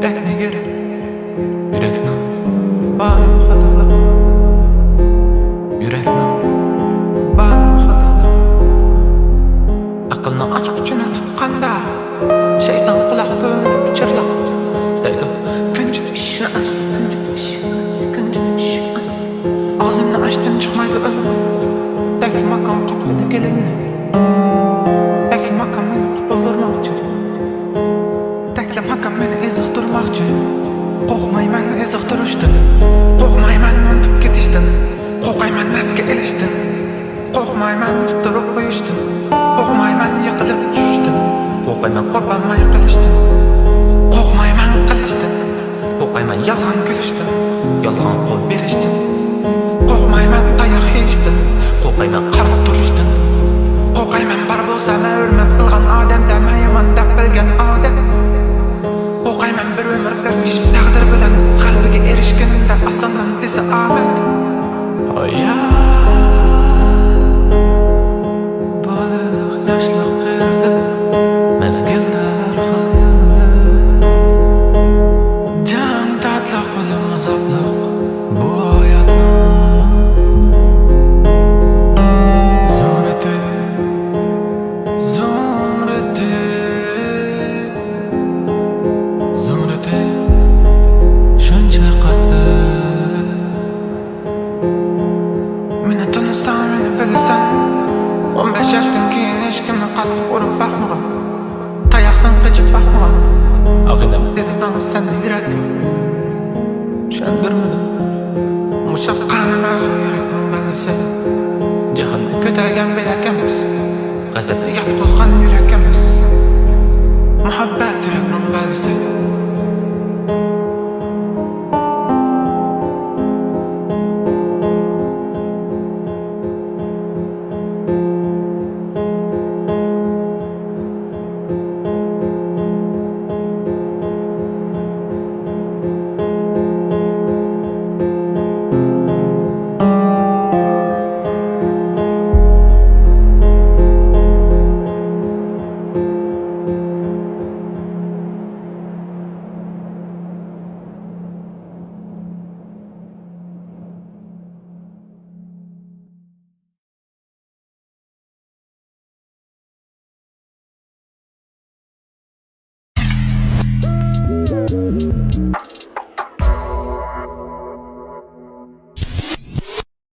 Yürekne gerek, yürekne bağım hatalı. Yürekne bağım hatalı. Akılını aç uçunu tutkanda şeytan kulak bölünüp çırlak deydi. Küncüt işini aç, küncüt işini aç, küncüt işini aç. Ağzımını açtım çıkmaydı ölüm. Tekli makam kapladı gelinini. Tekli makam beni buldurmakçı. Tekli makam beni ezik durmakçı. Korkmayman ezik duruştun. Korkmayman öntüp gidiştin. Korkayman neske eliştin. Korkmayman tutturup uyuştun. Korkmayman yıkılıp düştün. Korkayman korkmanma yıkılıştın. Korkmayman kılıştın. Korkayman yalgan gülüştün. Yalgan kol beriştin. Korkmayman dayak yeyiştin. Korkayman qarab turuştun. Korkayman bar bolsa men hurmat qilgan odamda men yomon deb bilgan odam. Korkayman bir ömür o'tmish taqdir bilan qalbiga erishganimda osonman desa omad. Balaliq yoshliq qirdi mezgillar xil jan tatliq qo'lim azobliq bu hayotni shuncha qattiq meni tunasan meni bilasan 15 yoshdan keyin hech kimni qattiq urib boqmagan qayoqdan qochib boqmagan aqidam dedi senda yurak yo'q tushundirmadim mushaqqani mavzu yurakning bag'isi jahlni ko'targan bilak emas g'azabni yotqizgan yurak emas muhabbat yurakning bag'isi